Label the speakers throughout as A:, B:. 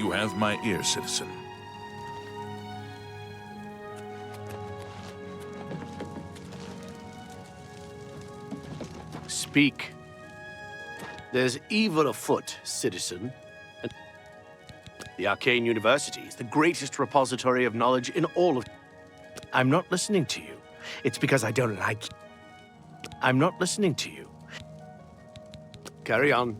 A: You have my ear, citizen.
B: Speak. There's evil afoot, citizen. The Arcane University is the greatest repository of knowledge in all of... I'm not listening to you. It's because I don't like you. I'm not listening to you. Carry on.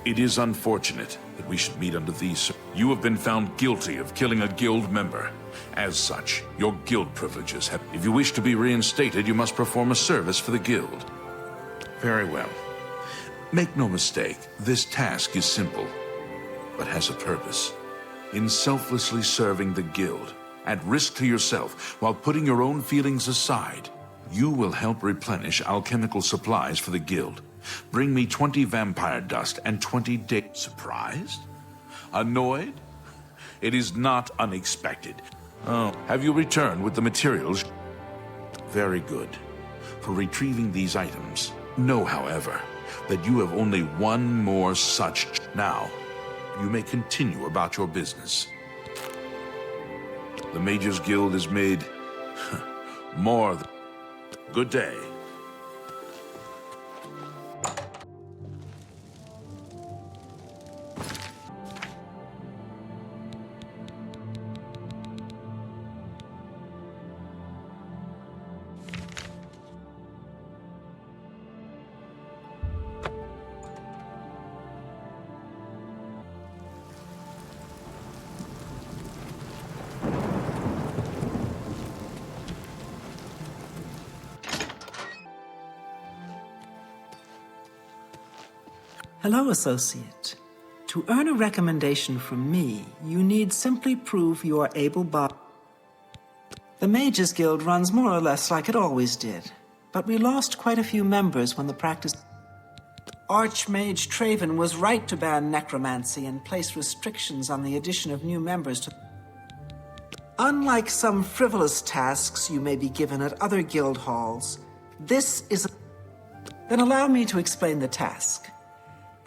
A: It is unfortunate that we should meet under these... You have been found guilty of killing a guild member. As such, your guild privileges have... If you wish to be reinstated, you must perform a service for the guild. Very well. Make no mistake, this task is simple, but has a purpose. In selflessly serving the guild, at risk to yourself, while putting your own feelings aside, you will help replenish alchemical supplies for the guild. Bring me 20 vampire dust and 20 days. Surprised? Annoyed? It is not unexpected. Oh, have you returned with the materials? Very good. For retrieving these items, know, however, that you have only one more such. Now, you may continue about your business. The Mages Guild is made more than... Good day.
C: Hello, Associate. To earn a recommendation from me, you need simply prove you are able-bodied. The Mages Guild runs more or less like it always did, but we lost quite a few members when the practice... Archmage Traven was right to ban necromancy and place restrictions on the addition of new members to... Unlike some frivolous tasks you may be given at other guild halls, this is a... Then allow me to explain the task.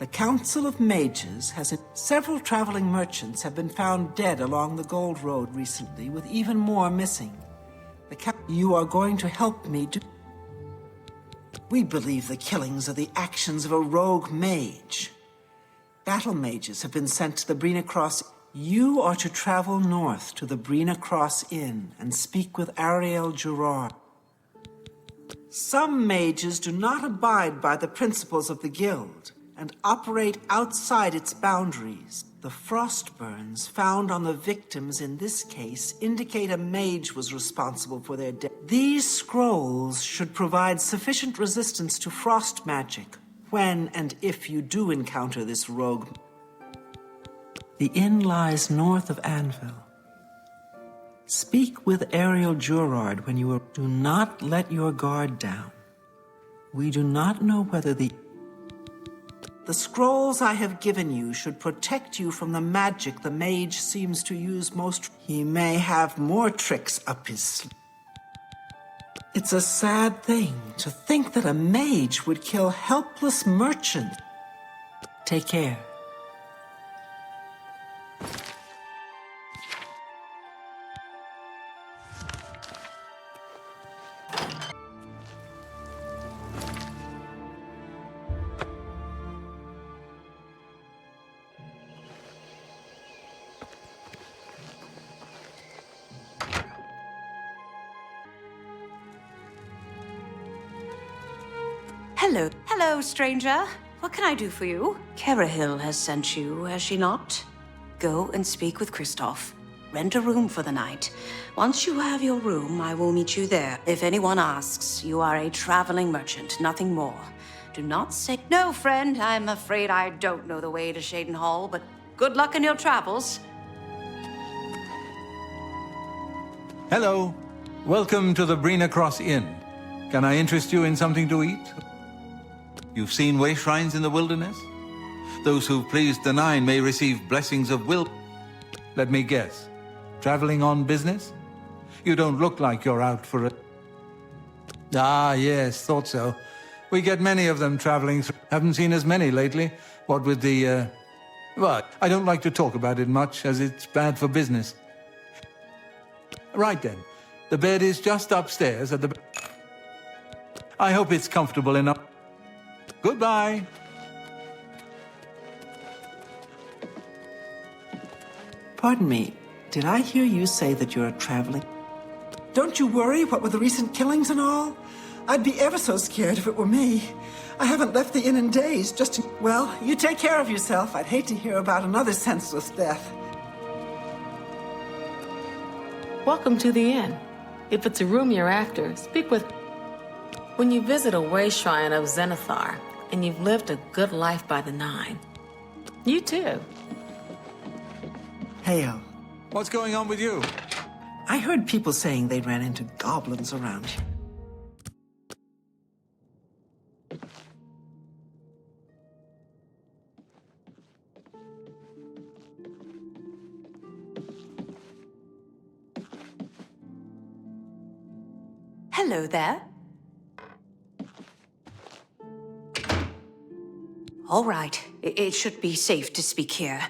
C: The Council of Mages has... Several traveling merchants have been found dead along the Gold Road recently, with even more missing. You are going to help me do... We believe the killings are the actions of a rogue mage. Battle mages have been sent to the Brina Cross. You are to travel north to the Brina Cross Inn and speak with Ariel Gerard. Some mages do not abide by the principles of the guild and operate outside its boundaries. The frostburns found on the victims in this case indicate a mage was responsible for their death. These scrolls should provide sufficient resistance to frost magic when and if you do encounter this rogue. The inn lies north of Anvil. Speak with Ariel Gerard when you are... Do not let your guard down. We do not know whether the scrolls I have given you should protect you from the magic the mage seems to use most. He may have more tricks up his sleeve. It's a sad thing to think that a mage would kill helpless merchants. Take care.
D: Hello, stranger. What can I do for you? Cheydinhal has sent you, has she not? Go and speak with Christoph. Rent a room for the night. Once you have your room, I will meet you there. If anyone asks, you are a traveling merchant, nothing more. Do not say... No, friend, I'm afraid I don't know the way to Cheydinhal, but good luck in your travels.
E: Hello. Welcome to the Brina Cross Inn. Can I interest you in something to eat? You've seen way shrines in the wilderness? Those who've pleased the Nine may receive blessings of will. Let me guess. Traveling on business? You don't look like you're out for it. Ah, yes, thought so. We get many of them traveling through. Haven't seen as many lately. What with the, Well, I don't like to talk about it much, as it's bad for business. Right then. The bed is just upstairs at the... I hope it's comfortable enough. Goodbye.
C: Pardon me, did I hear you say that you're traveling? Don't you worry, what with the recent killings and all? I'd be ever so scared if it were me. I haven't left the inn in days, just to... Well, you take care of yourself. I'd hate to hear about another senseless death.
F: Welcome to the inn. If it's a room you're after, speak with... When you visit a way shrine of Zenithar, and you've lived a good life by the Nine, you too.
C: Hail.
E: What's going on with you?
C: I heard people saying they ran into goblins around here.
D: Hello there. All right. It should be safe to speak here.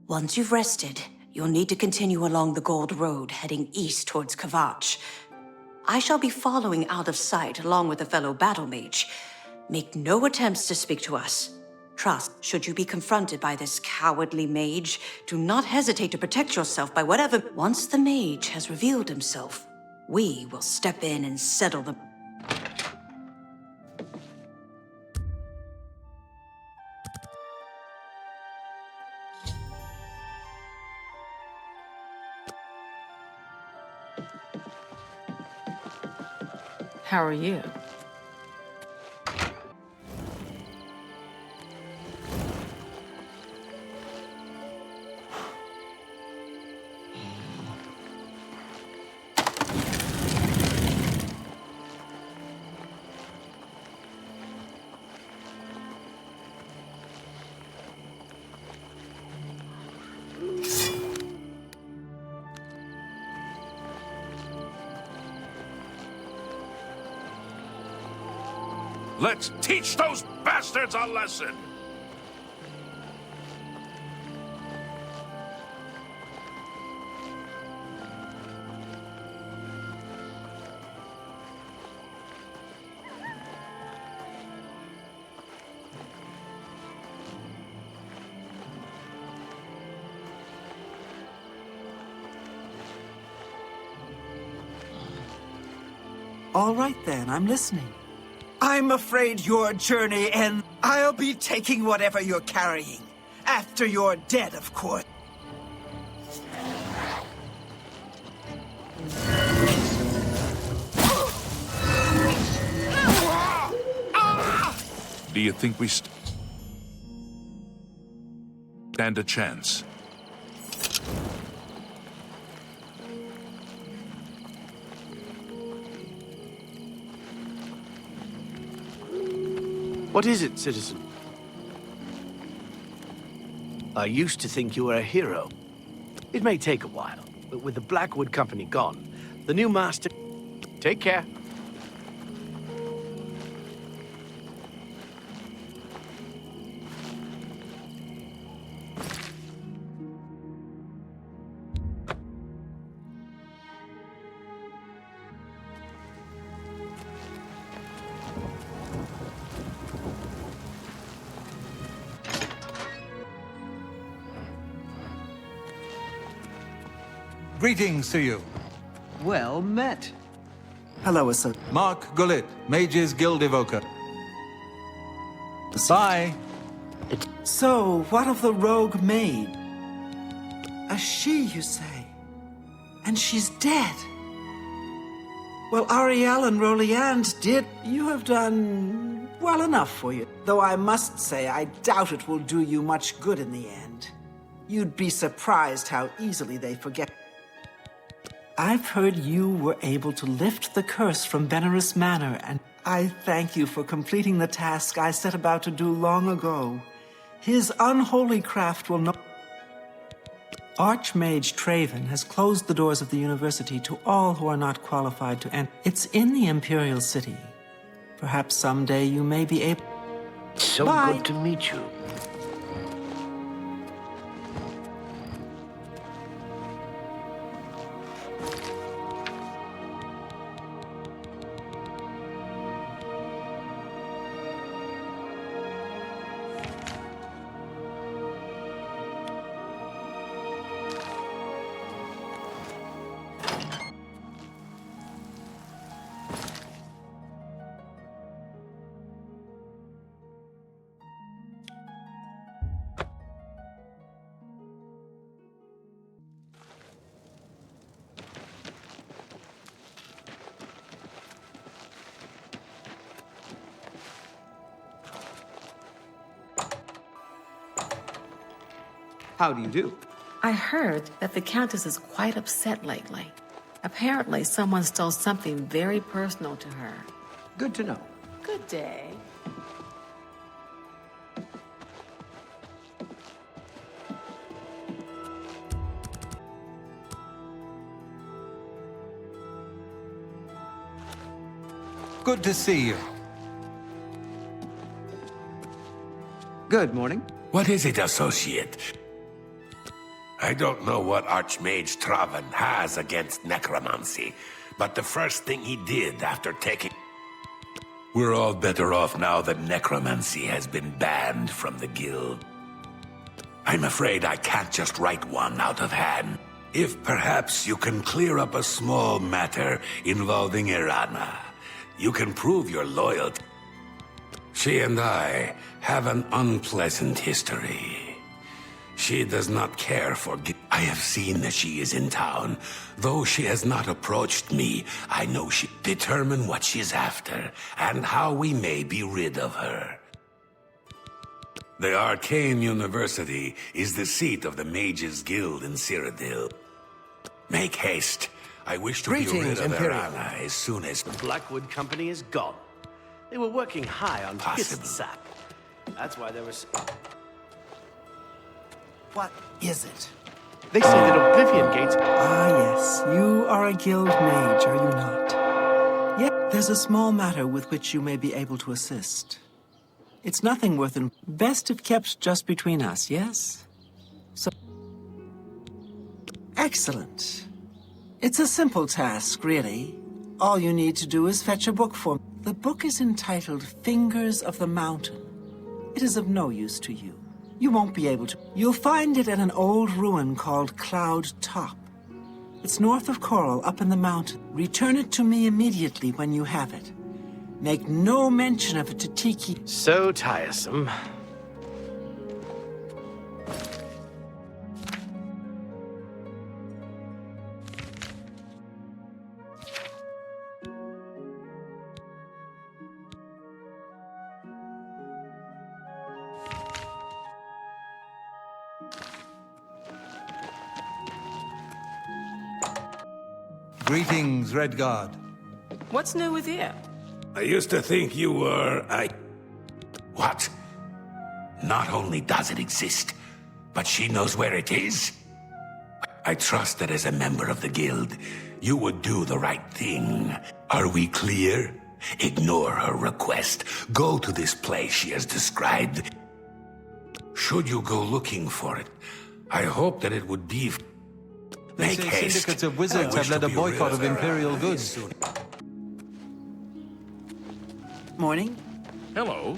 D: Once you've rested, you'll need to continue along the Gold Road, heading east towards Kvatch. I shall be following out of sight along with a fellow battle mage. Make no attempts to speak to us. Trust, should you be confronted by this cowardly mage, do not hesitate to protect yourself by whatever... Once the mage has revealed himself, we will step in and settle the...
F: How are you?
A: Let's teach those bastards a lesson!
C: All right then, I'm listening. I'm afraid your journey ends. I'll be taking whatever you're carrying. After you're dead, of course.
A: Do you think we stand a chance?
B: What is it, citizen? I used to think you were a hero. It may take a while, but with the Blackwood Company gone, the new master... Take care.
E: Greetings to you.
G: Well met.
C: Hello, sir.
E: Mark Gullit, Mages Guild Evoker. Bye.
C: So, what of the rogue maid? A she, you say? And she's dead. Well, Ariel and Roliand did. You have done well enough for you. Though I must say, I doubt it will do you much good in the end. You'd be surprised how easily they forget. I've heard you were able to lift the curse from Venerous Manor, and I thank you for completing the task I set about to do long ago. His unholy craft will not... Archmage Traven has closed the doors of the university to all who are not qualified to enter. It's in the Imperial City. Perhaps someday you may be able...
B: So
C: Bye.
B: good to meet you.
G: How do you do?
F: I heard that the Countess is quite upset lately. Apparently, someone stole something very personal to her.
G: Good to know.
F: Good day.
E: Good to see you.
G: Good morning.
H: What is it, associate? I don't know what Archmage Traven has against necromancy, but the first thing he did after taking... We're all better off now that necromancy has been banned from the guild. I'm afraid I can't just write one out of hand. If perhaps you can clear up a small matter involving Irana, you can prove your loyalty. She and I have an unpleasant history. She does not care for... I have seen that she is in town. Though she has not approached me, I know she... Determine what she's after, and how we may be rid of her. The Arcane University is the seat of the Mages Guild in Cyrodiil. Make haste. I wish to be rid of Irana as soon as...
B: The Blackwood Company is gone. They were working high on
H: Possible.
B: fist sap. That's why there was...
C: What is it?
B: They say that Oblivion Gates...
C: Ah, yes. You are a guild mage, are you not? Yet there's a small matter with which you may be able to assist. It's nothing worth it. Best if kept just between us, yes? So... Excellent. It's a simple task, really. All you need to do is fetch a book for me. The book is entitled Fingers of the Mountain. It is of no use to you. You won't be able to. You'll find it at an old ruin called Cloud Top. It's north of Chorrol, up in the mountain. Return it to me immediately when you have it. Make no mention of it to Tiki.
B: So tiresome.
E: Greetings, Redguard.
F: What's new with you?
H: I used to think you were... What? Not only does it exist, but she knows where it is? I trust that as a member of the guild, you would do the right thing. Are we clear? Ignore her request. Go to this place she has described. Should you go looking for it, I hope that it would be...
E: They
H: Make
E: say
H: haste.
E: syndicates of wizards have led a boycott of Imperial goods.
C: Morning.
A: Hello.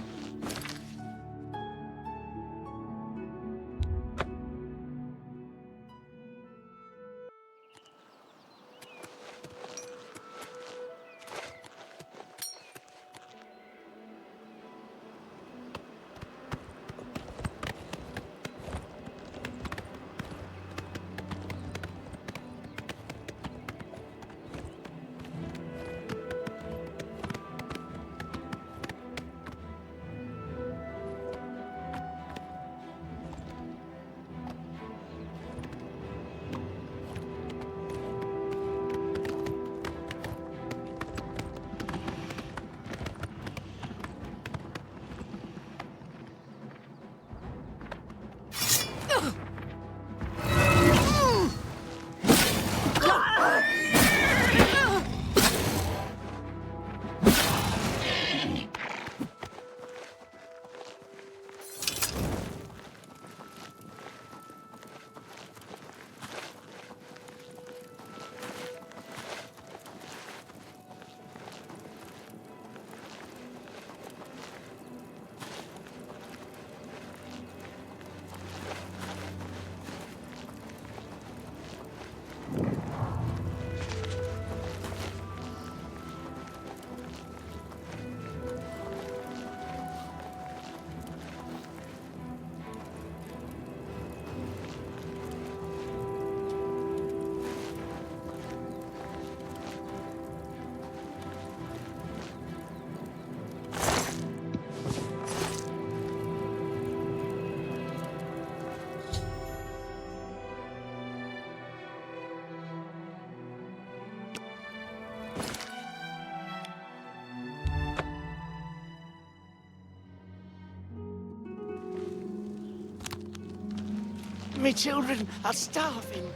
B: My children are starving.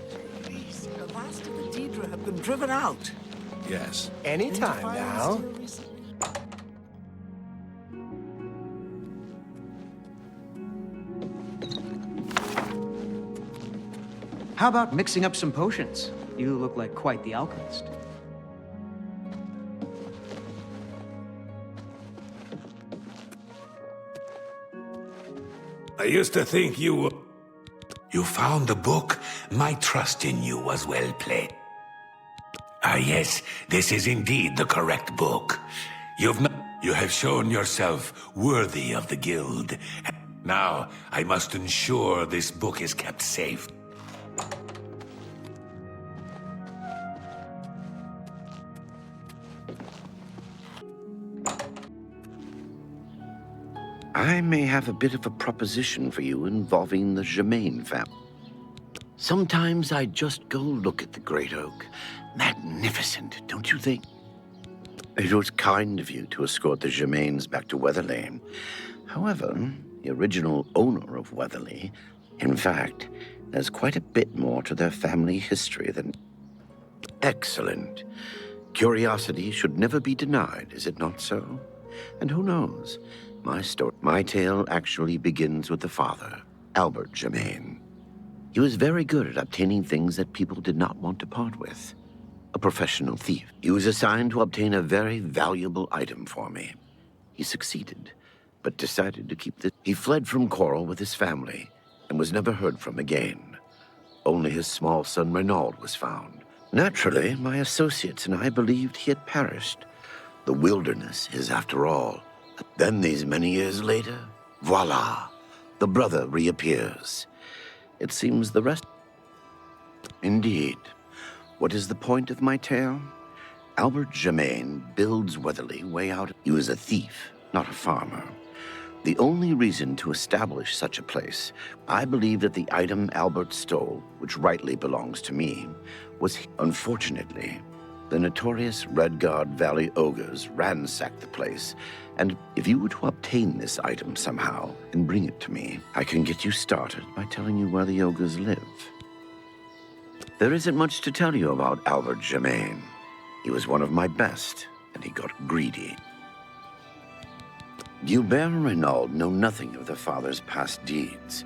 B: Please.
C: The last of the Daedra have been driven out.
A: Yes.
I: Anytime now.
G: How about mixing up some potions? You look like quite the alchemist.
H: I used to think you found the book. My trust in you was well played. Ah, yes, this is indeed the correct book. You have shown yourself worthy of the guild. Now, I must ensure this book is kept safe.
B: I may have a bit of a proposition for you involving the Germain family. Sometimes I just go look at the Great Oak. Magnificent, don't you think? It was kind of you to escort the Germains back to Weatherlane. However, the original owner of Weatherly, in fact, there's quite a bit more to their family history than... Excellent. Curiosity should never be denied, is it not so? And who knows? My tale actually begins with the father, Albert Germain. He was very good at obtaining things that people did not want to part with. A professional thief. He was assigned to obtain a very valuable item for me. He succeeded, but decided to keep this. He fled from Chorrol with his family and was never heard from again. Only his small son Renaud was found. Naturally, my associates and I believed he had perished. The wilderness is, after all. Then, these many years later, voila, the brother reappears. It seems the rest... Indeed. What is the point of my tale? Albert Germain builds Weatherly way out. He was a thief, not a farmer. The only reason to establish such a place, I believe that the item Albert stole, which rightly belongs to me, was... Unfortunately, the notorious Redguard Valley ogres ransacked the place, and if you were to obtain this item somehow and bring it to me, I can get you started by telling you where the ogres live. There isn't much to tell you about Albert Germain. He was one of my best, and he got greedy. Gilbert and Renaud know nothing of their father's past deeds.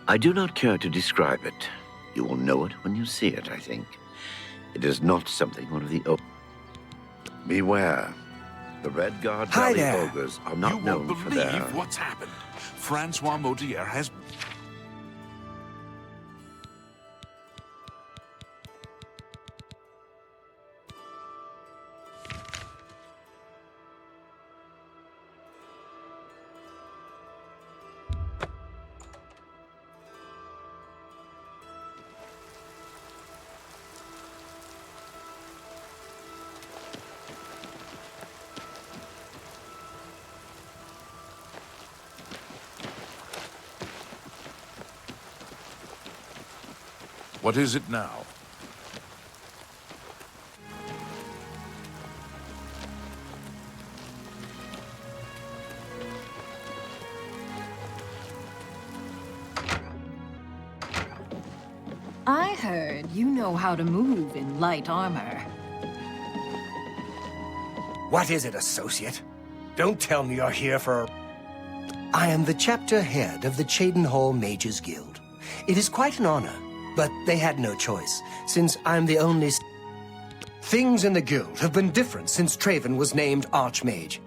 B: I do not care to describe it. You will know it when you see it, I think. It is not something one of the Beware. The Redguard Valley ogres are not known for their...
A: You won't believe what's happened. Francois Maudier has... What is it now?
J: I heard you know how to move in light armor.
I: What is it, associate? Don't tell me you're here for... I am the chapter head of the Cheydinhal Mages Guild. It is quite an honor, but they had no choice, since I'm the only... Things in the guild have been different since Traven was named Archmage.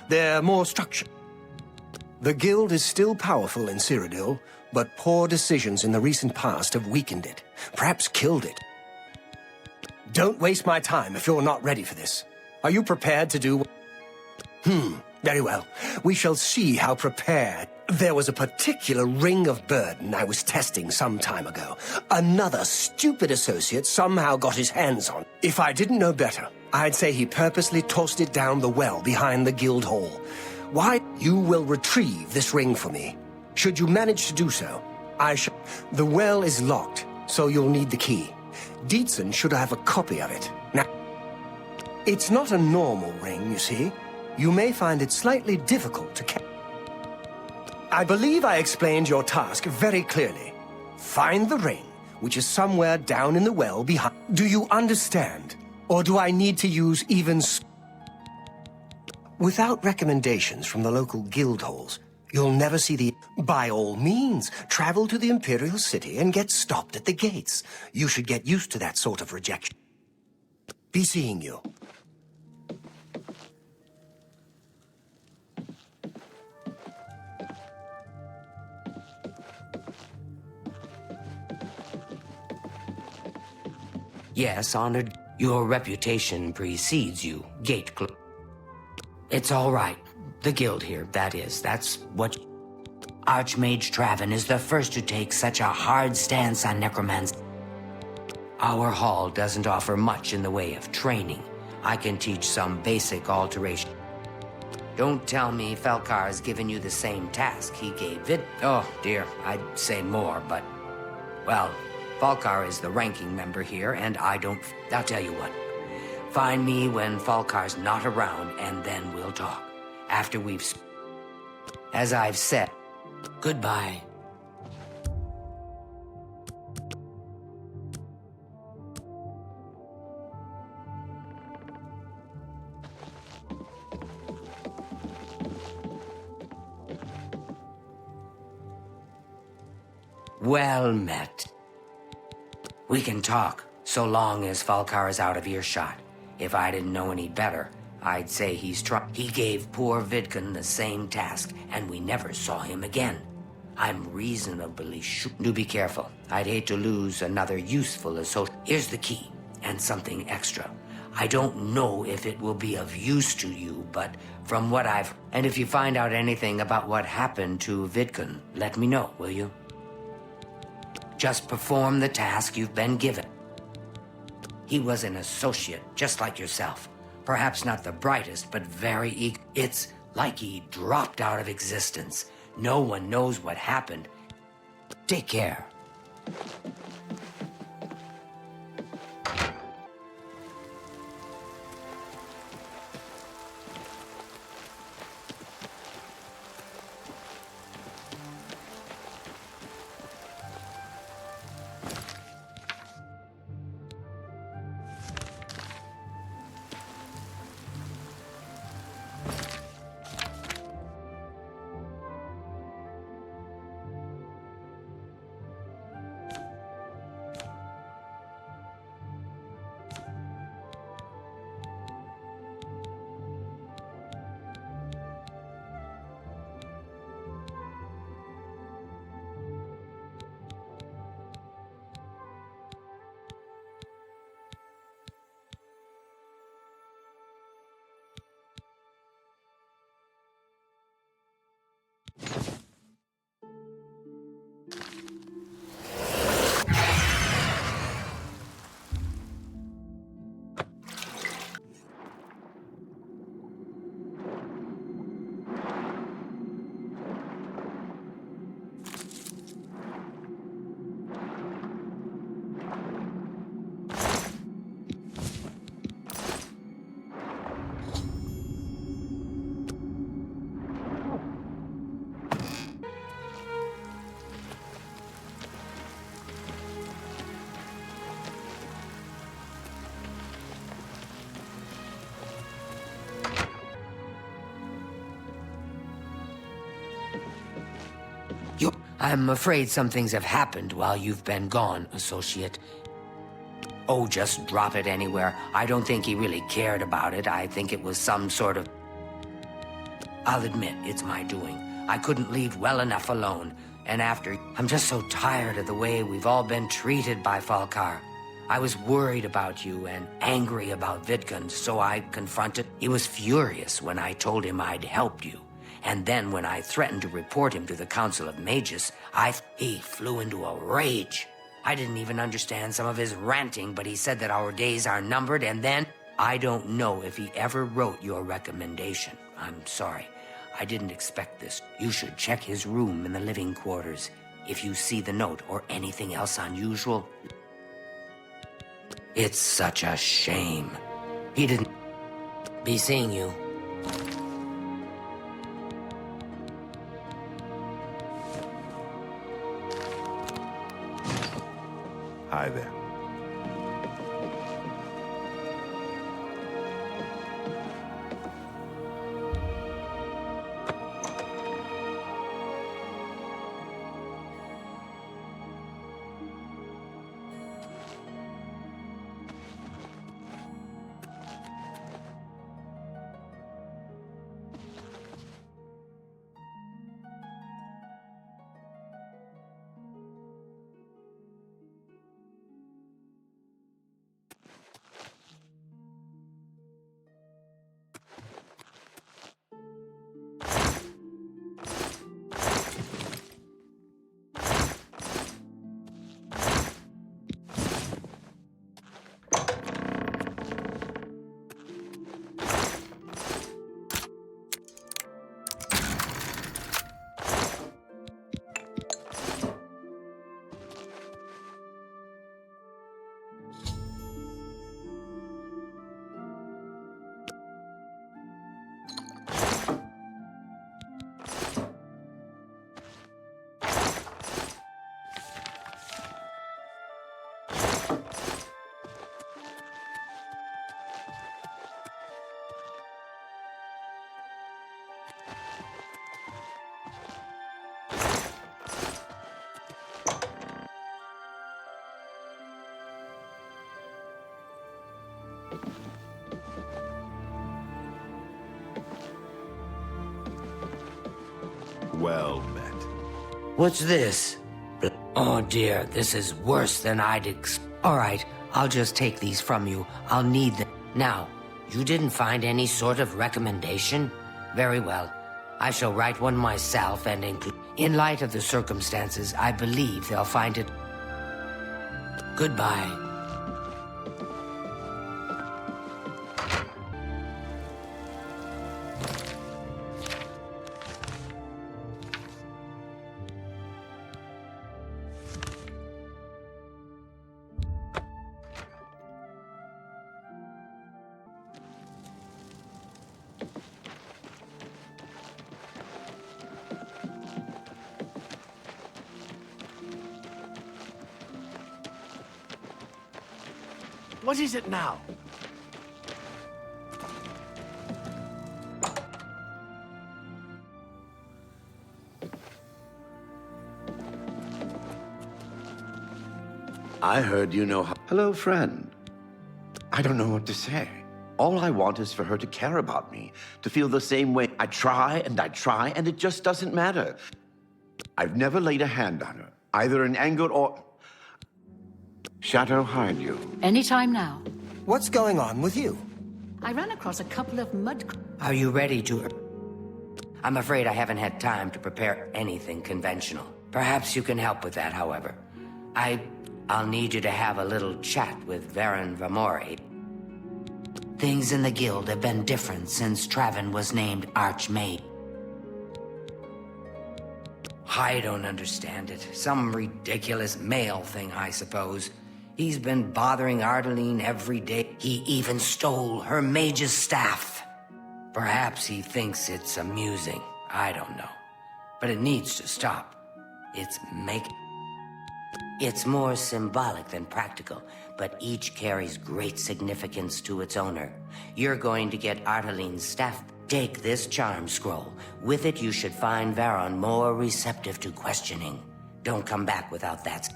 I: They're more structured. The guild is still powerful in Cyrodiil, but poor decisions in the recent past have weakened it, perhaps killed it. Don't waste my time if you're not ready for this. Are you prepared to do... Very well. We shall see how prepared. There was a particular ring of burden I was testing some time ago. Another stupid associate somehow got his hands on. If I didn't know better, I'd say he purposely tossed it down the well behind the guild hall. Why? You will retrieve this ring for me. Should you manage to do so, I shall... The well is locked, so you'll need the key. Dietzen should have a copy of it. Now, it's not a normal ring, you see. You may find it slightly difficult to catch. I believe I explained your task very clearly. Find the ring, which is somewhere down in the well behind. Do you understand? Or do I need to use even... Without recommendations from the local guild halls, you'll never see the... By all means, travel to the Imperial City and get stopped at the gates. You should get used to that sort of rejection. Be seeing you.
K: Yes, honored. Your reputation precedes you, gate clerk. It's all right. The guild here, that is. That's what... Archmage Traven is the first to take such a hard stance on necromancy. Our hall doesn't offer much in the way of training. I can teach some basic alteration. Don't tell me Falcar's given you the same task he gave Vid... Oh, dear, I'd say more, but... Well, Falcar is the ranking member here, and I don't... I'll tell you what. Find me when Falcar's not around, and then we'll talk. After we've... As I've said, goodbye. Well met. We can talk, so long as Falcar is out of earshot. If I didn't know any better, I'd say he's He gave poor Vidkun the same task, and we never saw him again. I'm reasonably Do be careful. I'd hate to lose another useful associate. Here's the key, and something extra. I don't know if it will be of use to you, but from what I've... And if you find out anything about what happened to Vidkun, let me know, will you? Just perform the task you've been given. He was an associate, just like yourself. Perhaps not the brightest, but very eager. It's like he dropped out of existence. No one knows what happened. Take care. I'm afraid some things have happened while you've been gone, associate. Oh, just drop it anywhere. I don't think he really cared about it. I think it was some sort of... I'll admit, it's my doing. I couldn't leave well enough alone. And after... I'm just so tired of the way we've all been treated by Falcar. I was worried about you and angry about Vidkun, so I confronted... He was furious when I told him I'd helped you. And then when I threatened to report him to the Council of Mages, he flew into a rage. I didn't even understand some of his ranting, but he said that our days are numbered, and then... I don't know if he ever wrote your recommendation. I'm sorry. I didn't expect this. You should check his room in the living quarters. If you see the note or anything else unusual... It's such a shame. He didn't... Be seeing you.
L: Hi there. Well met.
K: What's this? Oh dear, this is worse than All right, I'll just take these from you. I'll need them. Now, you didn't find any sort of recommendation? Very well. I shall write one myself and include... In light of the circumstances, I believe they'll find it... Goodbye.
B: What is it now?
M: I heard you know how... Hello, friend. I don't know what to say. All I want is for her to care about me, to feel the same way. I try, and it just doesn't matter. I've never laid a hand on her, either in anger or... Shadow, hide you.
J: Anytime now.
I: What's going on with you?
J: I ran across a couple of mud...
K: Are you ready to... I'm afraid I haven't had time to prepare anything conventional. Perhaps you can help with that, however. I'll need you to have a little chat with Varen Vamori. Things in the guild have been different since Traven was named Archmage. I don't understand it. Some ridiculous male thing, I suppose. He's been bothering Ardeline every day. He even stole her mage's staff. Perhaps he thinks it's amusing. I don't know. But it needs to stop. It's more symbolic than practical, but each carries great significance to its owner. You're going to get Ardeline's staff. Take this charm scroll. With it, you should find Varon more receptive to questioning. Don't come back without that.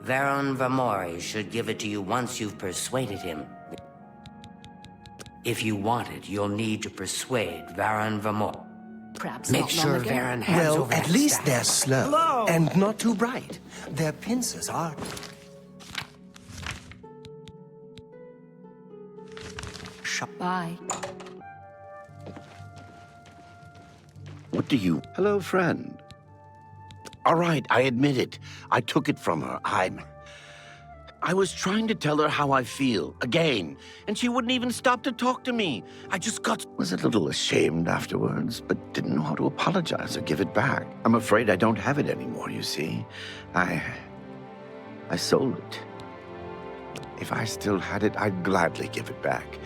K: Varon Vamori should give it to you once you've persuaded him. If you want it, you'll need to persuade Varon Vamori.
J: Perhaps
K: Make
J: not
K: sure
J: long ago.
K: Varon hands
I: Well,
K: over
I: at
K: that
I: least
K: staff.
I: they're slow.
C: Hello?
I: And not too bright. Their pincers are...
J: Bye.
M: What do you... Hello, friend. All right, I admit it. I took it from her. I was trying to tell her how I feel, again, and she wouldn't even stop to talk to me. I just was a little ashamed afterwards, but didn't know how to apologize or give it back. I'm afraid I don't have it anymore, you see. I sold it. If I still had it, I'd gladly give it back.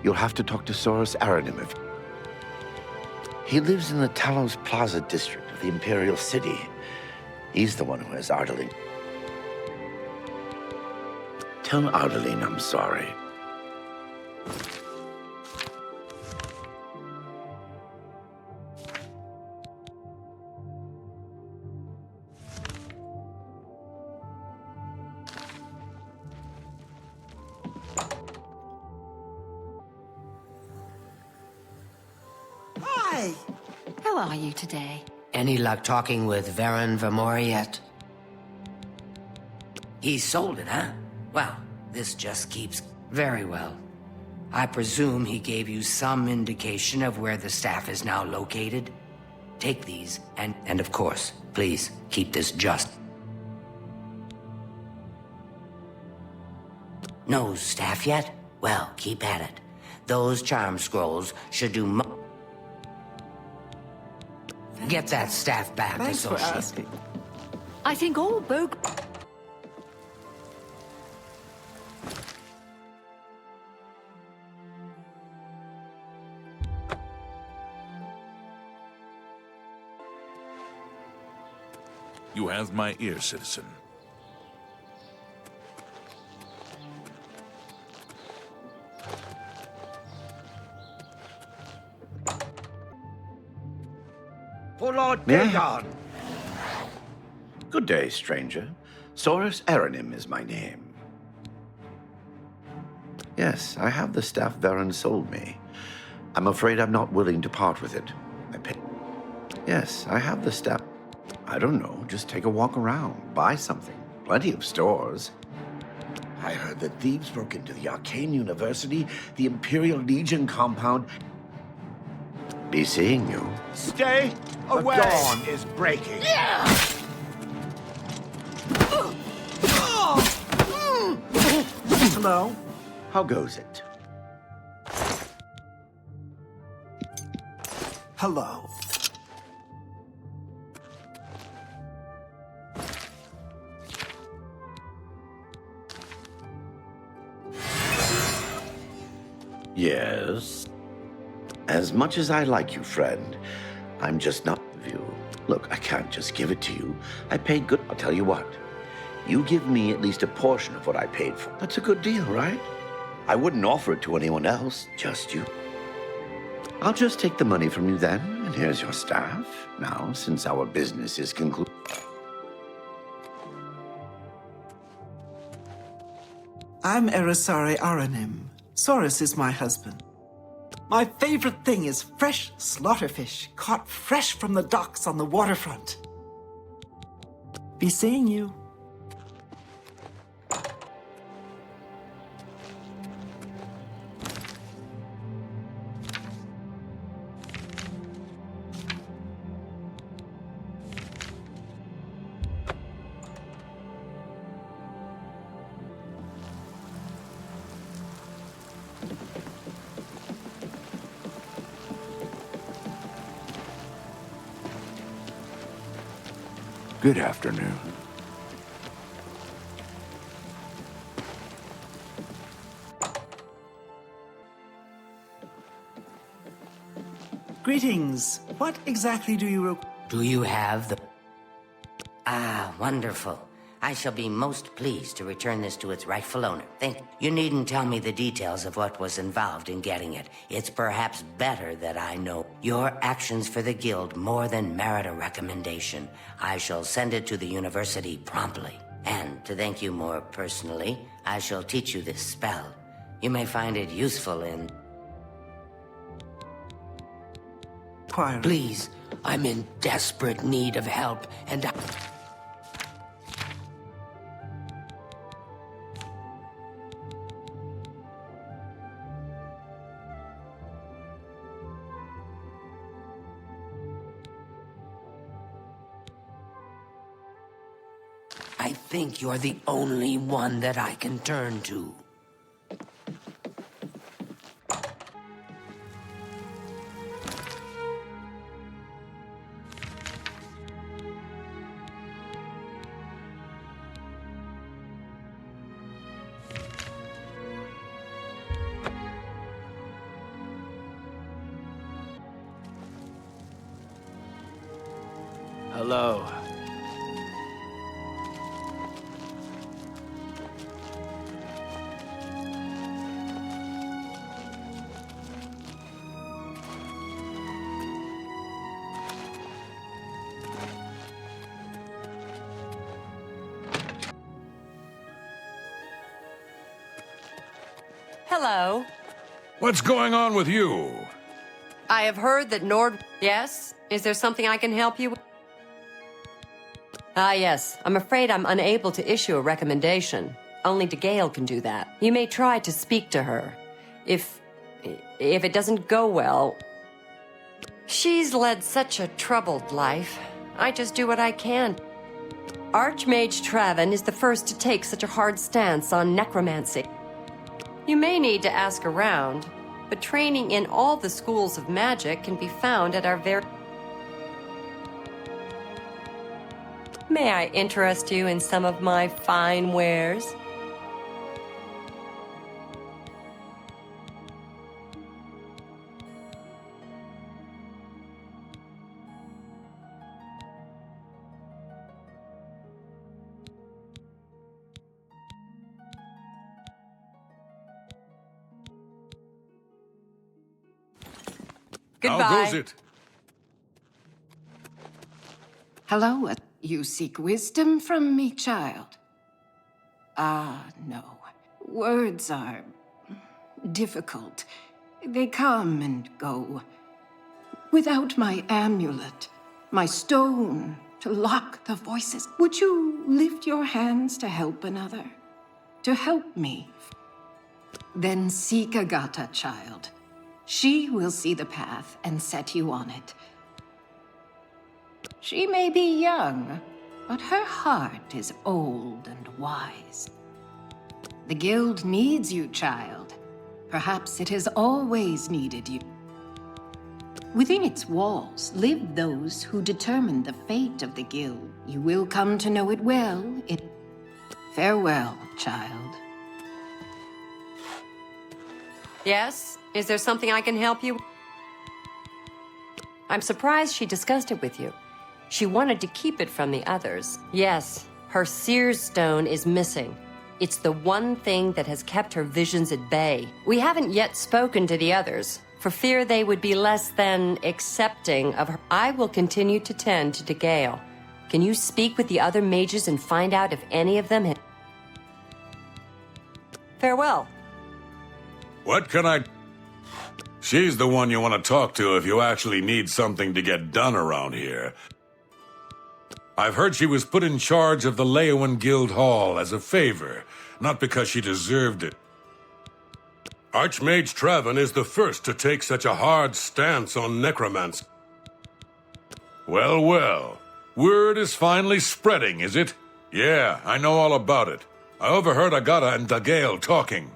M: You'll have to talk to Soros Aranim if... He lives in the Talos Plaza district of the Imperial City. He's the one who has Ardeline. Tell Ardeline I'm sorry.
C: Hi!
J: How are you today?
K: Any luck talking with Varen Vermor yet? He sold it, huh? Well, this just keeps... Very well. I presume he gave you some indication of where the staff is now located? Take these, and of course, please, keep this just... No staff yet? Well, keep at it. Those charm scrolls should do Get that staff back,
C: Thanks for
K: associate.
C: asking.
J: I think all Bog...
A: You have my ear, citizen.
M: For Lord Dagon! Good day, stranger. Saurus Aranim is my name. Yes, I have the staff Varen sold me. I'm afraid I'm not willing to part with it. Yes, I have the staff. I don't know, just take a walk around, buy something. Plenty of stores. I heard that thieves broke into the Arcane University, the Imperial Legion compound. Be seeing you.
H: Stay away!
M: The dawn is breaking.
C: Hello?
M: How goes it?
C: Hello.
M: Yes. As much as I like you, friend, I'm just not of you. Look, I can't just give it to you. I paid good. I'll tell you what. You give me at least a portion of what I paid for. That's a good deal, right? I wouldn't offer it to anyone else, just you. I'll just take the money from you then, and here's your staff. Now, since our business is concluded.
C: I'm Erisare Aranim. Saurus is my husband. My favorite thing is fresh slaughterfish, caught fresh from the docks on the waterfront. Be seeing you.
A: Good afternoon.
C: Greetings. What exactly do you
K: Do you have the... Ah, wonderful. I shall be most pleased to return this to its rightful owner. You needn't tell me the details of what was involved in getting it. It's perhaps better that I know. Your actions for the guild more than merit a recommendation. I shall send it to the university promptly. And to thank you more personally, I shall teach you this spell. You may find it useful in... Please, I'm in desperate need of help, and I think you're the only one that I can turn to.
B: Hello.
N: Hello.
A: What's going on with you?
N: I have heard that Nord... Yes? Is there something I can help you with? Ah, yes. I'm afraid I'm unable to issue a recommendation. Only DeGale can do that. You may try to speak to her. If it doesn't go well... She's led such a troubled life. I just do what I can. Archmage Traven is the first to take such a hard stance on necromancy. You may need to ask around, but training in all the schools of magic can be found at our very... May I interest you in some of my fine wares? Goodbye.
A: How goes it?
J: Hello, you seek wisdom from me, child? Ah, no. Words are difficult. They come and go. Without my amulet, my stone to lock the voices, would you lift your hands to help another? To help me? Then seek Agata, child. She will see the path and set you on it. She may be young, but her heart is old and wise. The guild needs you, child. Perhaps it has always needed you. Within its walls live those who determine the fate of the guild. You will come to know it well. Farewell, child.
N: Yes? Is there something I can help you? I'm surprised she discussed it with you. She wanted to keep it from the others. Yes, her seer's stone is missing. It's the one thing that has kept her visions at bay. We haven't yet spoken to the others, for fear they would be less than accepting of her. I will continue to tend to DeGale. Can you speak with the other mages and find out if any of them had... Farewell.
A: What can I... She's the one you want to talk to if you actually need something to get done around here. I've heard she was put in charge of the Leowen Guild Hall as a favor, not because she deserved it. Archmage Traven is the first to take such a hard stance on necromancy. Well, well. Word is finally spreading, is it? Yeah, I know all about it. I overheard Agata and DeGale talking.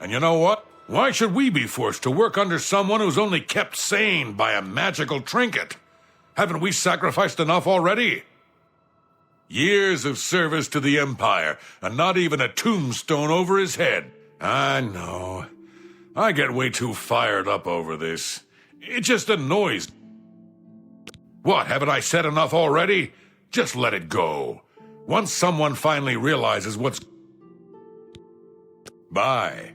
A: And you know what? Why should we be forced to work under someone who's only kept sane by a magical trinket? Haven't we sacrificed enough already? Years of service to the Empire, and not even a tombstone over his head. I know. I get way too fired up over this. It just annoys. What, haven't I said enough already? Just let it go. Once someone finally realizes what's... Bye.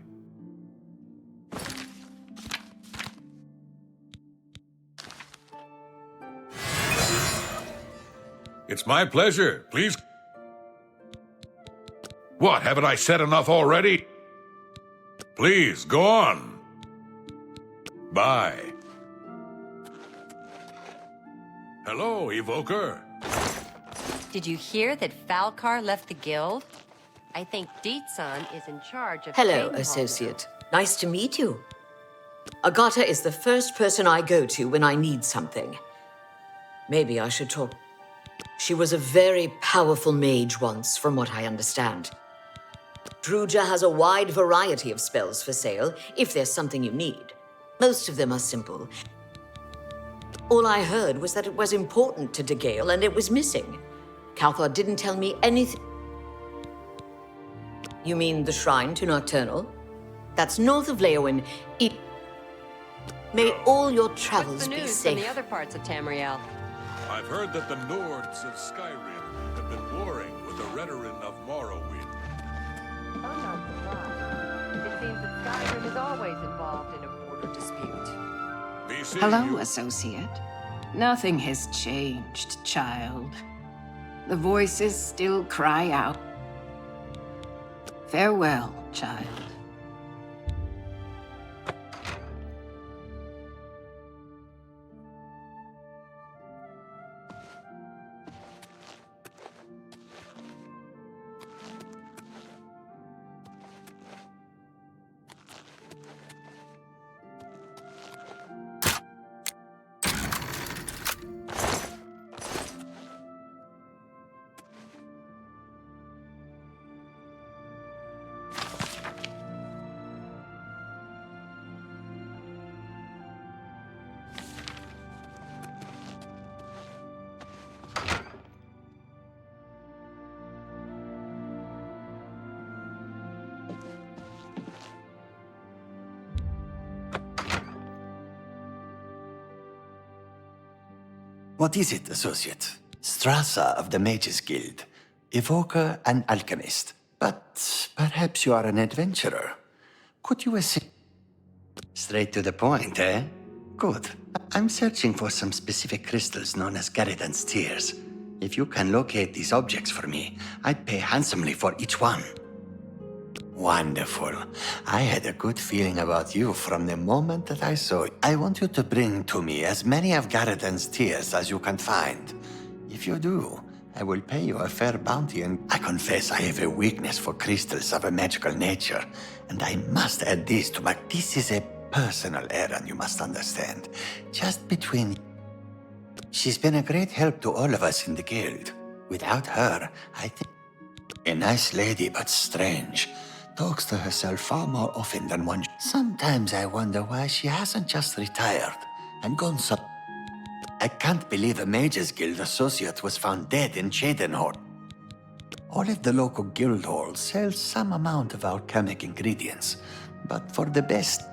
A: It's my pleasure. Please. What, haven't I said enough already? Please, go on. Bye. Hello, Evoker.
N: Did you hear that Falcar left the guild? I think Deetsan is in charge of...
O: Hello,
N: Cheydinhal.
O: associate. Nice to meet you. Agata is the first person I go to when I need something. Maybe I should talk... She was a very powerful mage once, from what I understand. Druja has a wide variety of spells for sale, if there's something you need. Most of them are simple. All I heard was that it was important to DeGale and it was missing. Calthor didn't tell me anything. You mean the shrine to Nocturnal? That's north of Leowen. May all your travels be safe.
N: From the other parts of Tamriel?
A: I've heard that the Nords of Skyrim have been warring with the Redoran of Morrowind.
N: I'm not surprised. It seems that Skyrim is always involved in a border dispute.
J: Hello, associate. Nothing has changed, child. The voices still cry out. Farewell, child.
P: What is it, Associate? Strasser of the Mages Guild. Evoker and alchemist. But perhaps you are an adventurer. Could you assist? Straight to the point, eh? Good. I'm searching for some specific crystals known as Garidan's Tears. If you can locate these objects for me, I'd pay handsomely for each one. Wonderful. I had a good feeling about you from the moment that I saw you. I want you to bring to me as many of Garidan's Tears as you can find. If you do, I will pay you a fair bounty, and I confess I have a weakness for crystals of a magical nature, and I must add this to my... This is a personal errand, you must understand. Just between... She's been a great help to all of us in the guild. Without her, I think... A nice lady, but strange. Talks to herself far more often than one... Sometimes I wonder why she hasn't just retired and gone some... I can't believe a Mages Guild associate was found dead in Cheydinhal. All of the local guild halls sell some amount of alchemic ingredients, but for the best.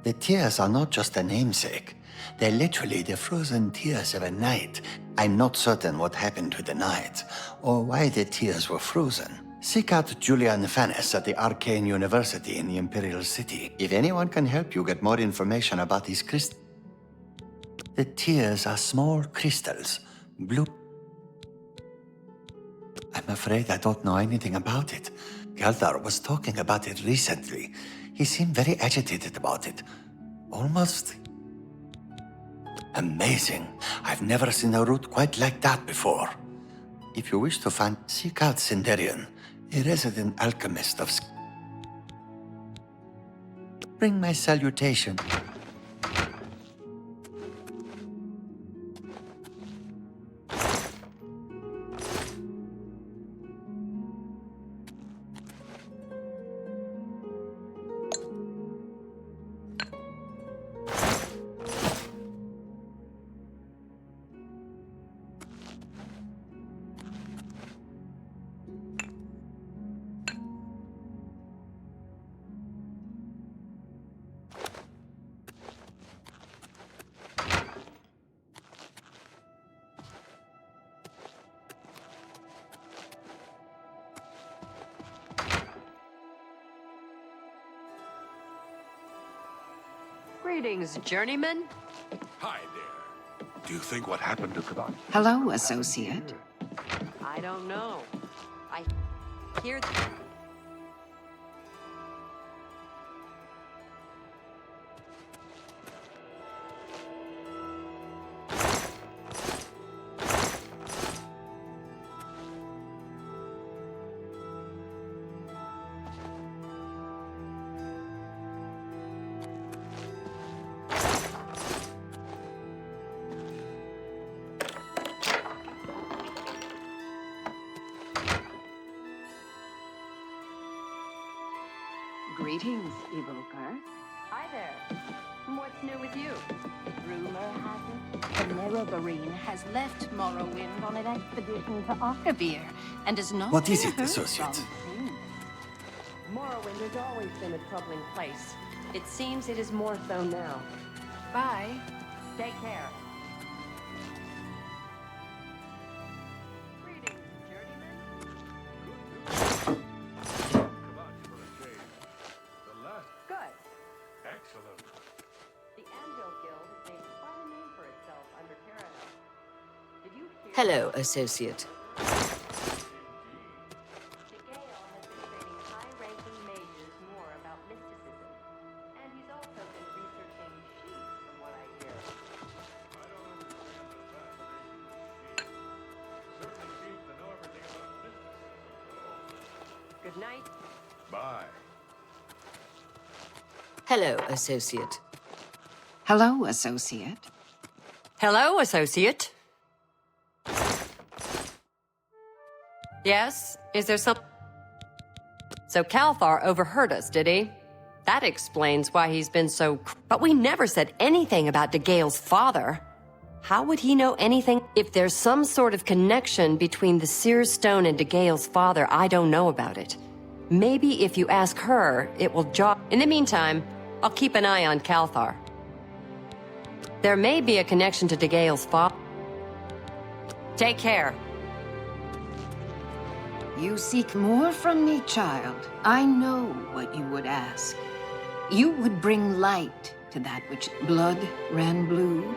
P: The tears are not just a namesake. They're literally the frozen tears of a night. I'm not certain what happened to the night, or why the tears were frozen. Seek out Julian Fannis at the Arcane University in the Imperial City. If anyone can help you get more information about these crystals. The tears are small crystals, blue. I'm afraid I don't know anything about it. Galdar was talking about it recently. He seemed very agitated about it. Almost... amazing. I've never seen a route quite like that before. If you wish to find, seek out Sinderian, a resident alchemist of... Bring my salutation.
N: Greetings, journeyman.
H: Hi there. Do you think what happened to Kaban?
J: Hello, Associate.
N: I don't know. I hear...
J: Greetings, Evoker.
N: Hi there. What's new with you?
J: Rumor has it, the Nerevarine has left Morrowind on an expedition to Arkavir, and is not...
P: What is it, Associate?
N: Morrowind has always been a troubling place. It seems it is more so now.
J: Bye.
N: Take care.
O: Hello, Associate.
N: Good night.
H: Bye.
O: Hello, Associate.
J: Hello, Associate.
N: Hello, Associate. Yes? Is there some... So Calthar overheard us, did he? That explains why he's been so... But we never said anything about DeGale's father. How would he know anything? If there's some sort of connection between the Seer's Stone and DeGale's father, I don't know about it. Maybe if you ask her, it will jog... In the meantime, I'll keep an eye on Calthar. There may be a connection to DeGale's father. Take care.
J: You seek more from me, child. I know what you would ask. You would bring light to that which blood ran blue,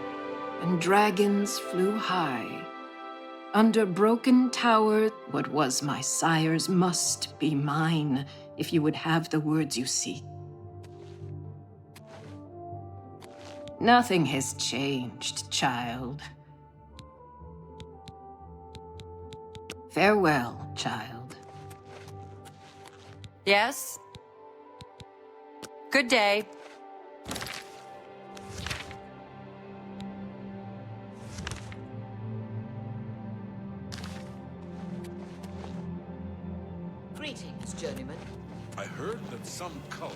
J: and dragons flew high. Under broken tower, what was my sire's must be mine, if you would have the words you seek. Nothing has changed, child. Farewell, child.
N: Yes? Good day.
O: Greetings, journeyman.
A: I heard that some cult...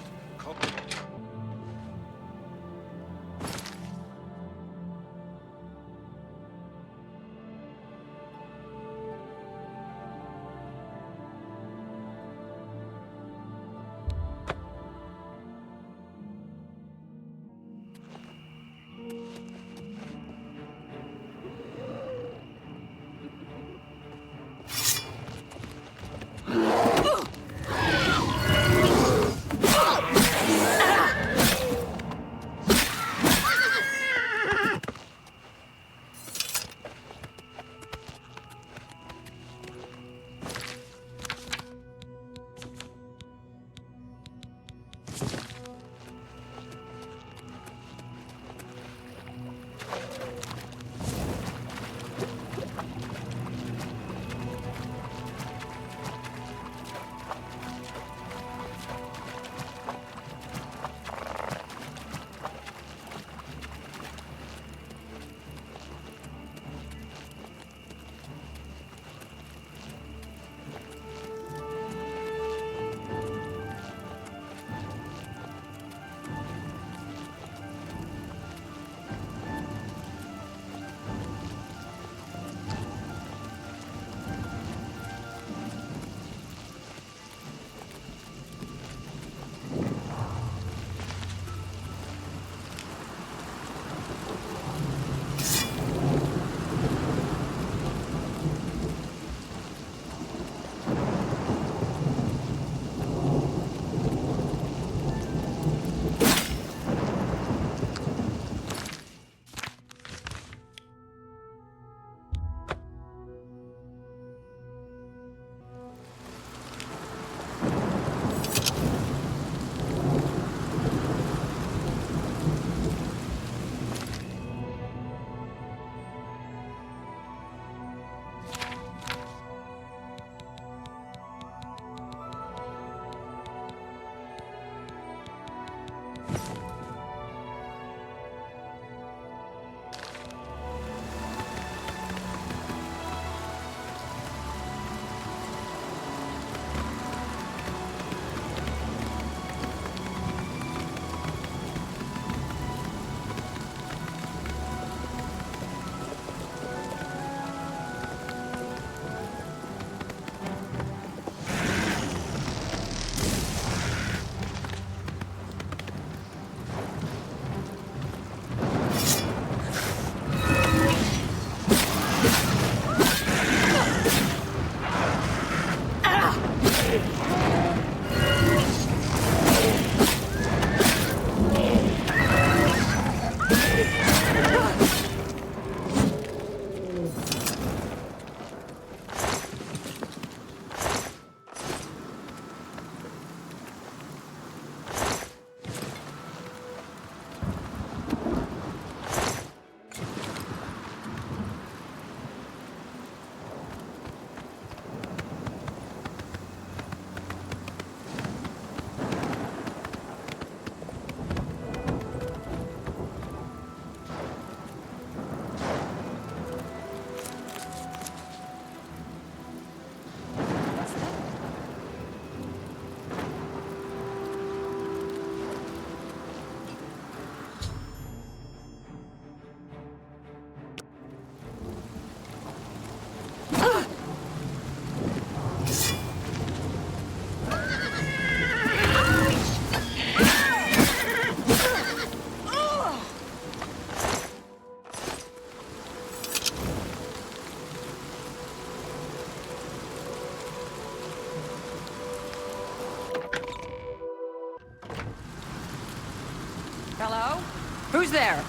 N: Who's there?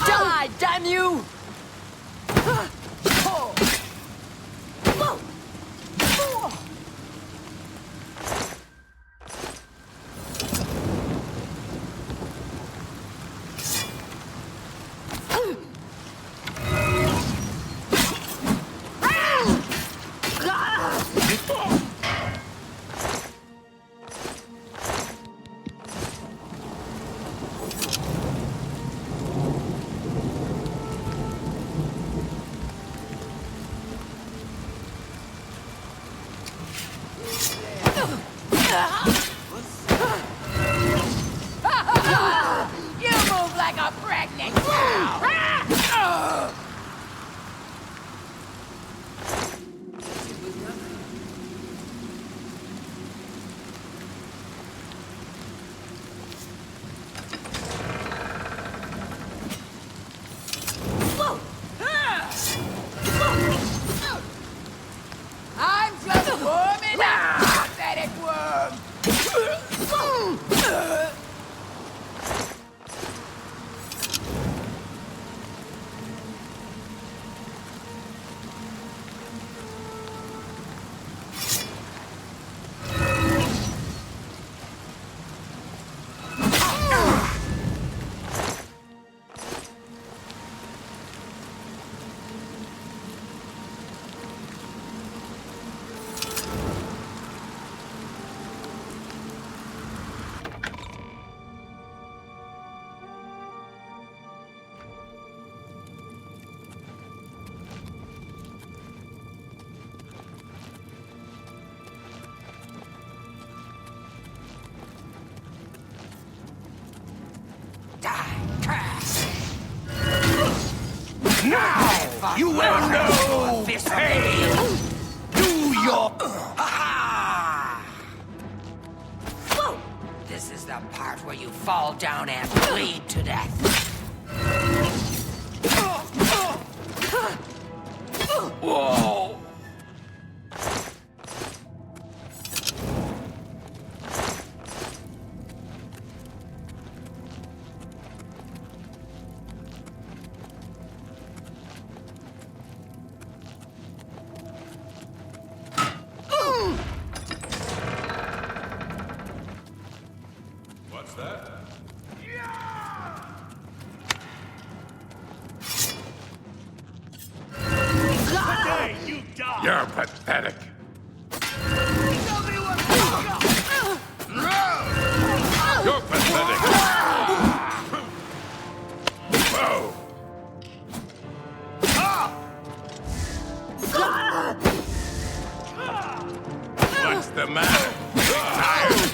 N: Die, damn you!
Q: You move like a pregnant cow! I'm just warming up, pathetic worm!
H: Now you will know pain! Do your...
K: This is the part where you fall down and bleed to death.
H: Whoa!
A: What's that?
H: Today you die! You're pathetic. You're pathetic. Whoa! What's the matter? Tired?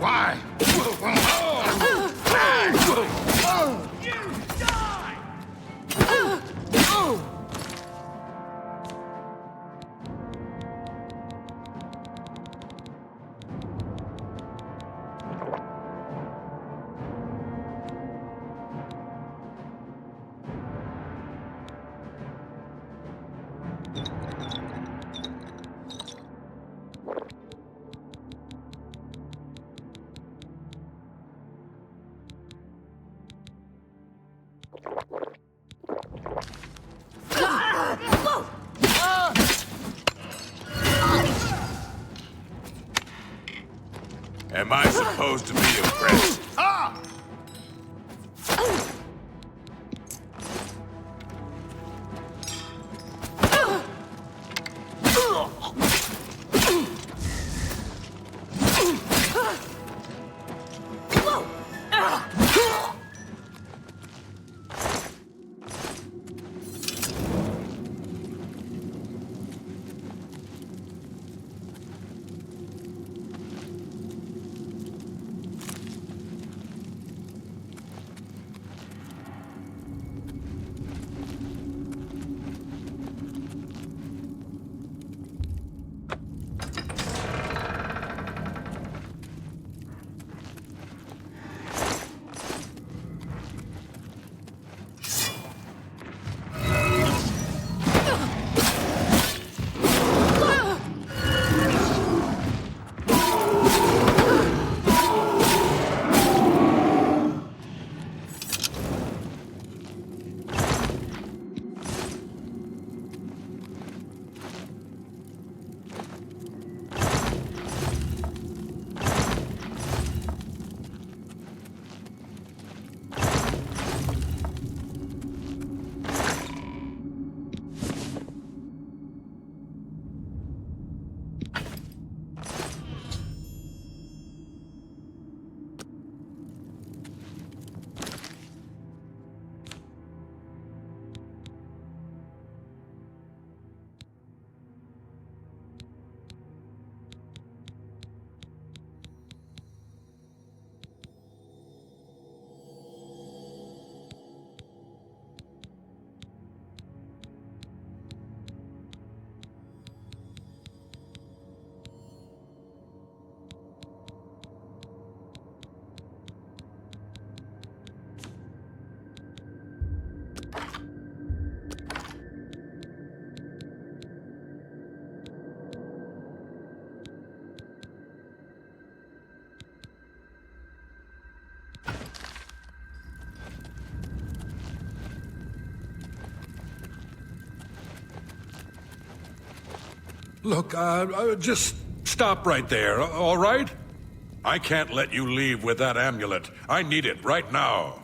H: Why?
A: Am I supposed to be impressed?
R: Look, just stop right there, all right? I can't let you leave with that amulet. I need it right now.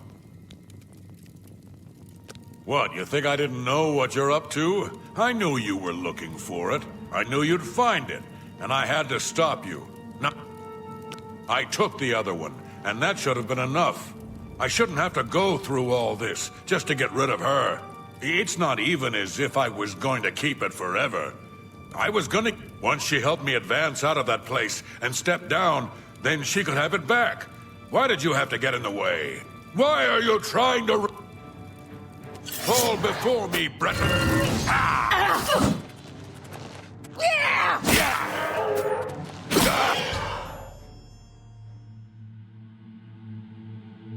R: What, you think I didn't know what you're up to? I knew you were looking for it. I knew you'd find it, and I had to stop you. Now, I took the other one, and that should have been enough. I shouldn't have to go through all this just to get rid of her. It's not even as if I was going to keep it forever. I was gonna... Once she helped me advance out of that place and step down, then she could have it back. Why did you have to get in the way? Why are you trying to... fall before me, Breton? Ah!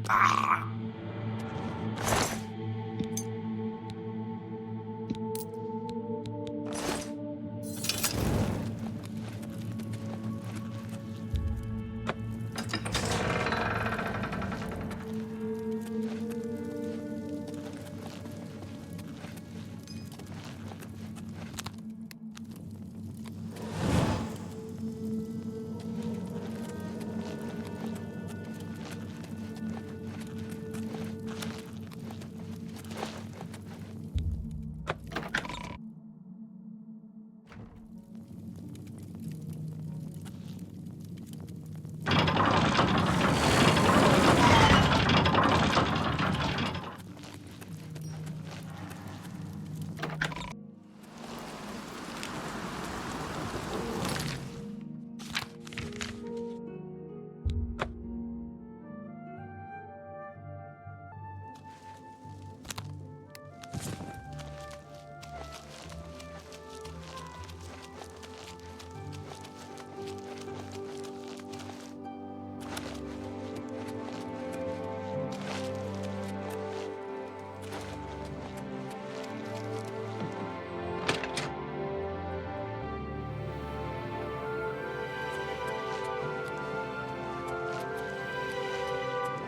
R: Ah!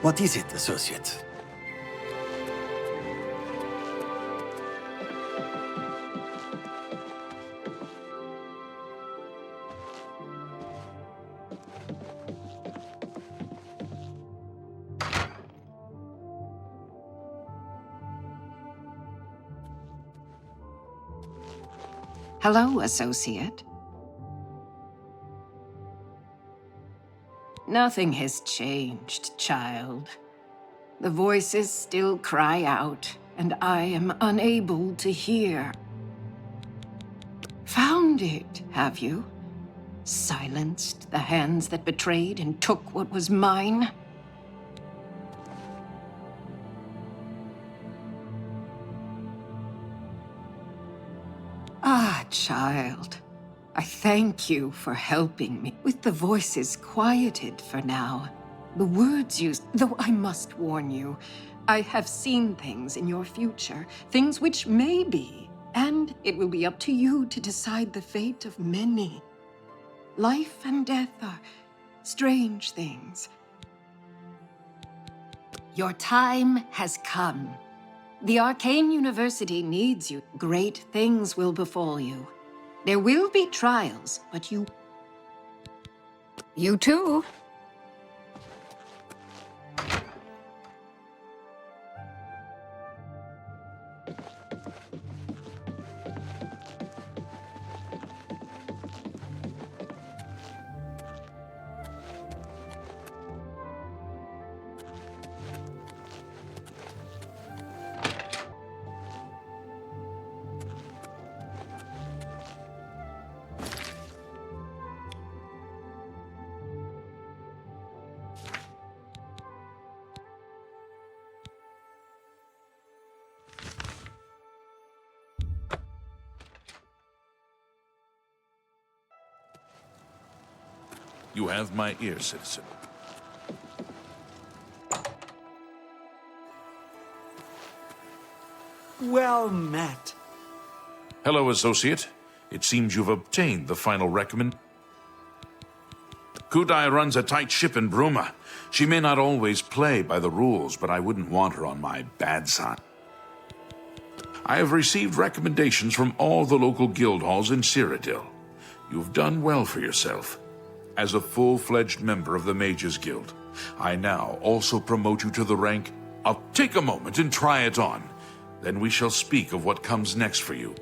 P: What is it, associate?
J: Hello, associate. Nothing has changed, child. The voices still cry out, and I am unable to hear. Found it, have you? Silenced the hands that betrayed and took what was mine? Ah, child. I thank you for helping me. With the voices quieted for now, the words used, though I must warn you, I have seen things in your future, things which may be, and it will be up to you to decide the fate of many. Life and death are strange things. Your time has come. The Arcane University needs you. Great things will befall you. There will be trials, but you too.
A: You have my ear, citizen.
C: Well met.
A: Hello, associate. It seems you've obtained the final recommend. Kudai runs a tight ship in Bruma. She may not always play by the rules, but I wouldn't want her on my bad side. I have received recommendations from all the local guild halls in Cyrodiil. You've done well for yourself. As a full-fledged member of the Mages Guild, I now also promote you to the rank of... Take a moment and try it on. Then we shall speak of what comes next for you.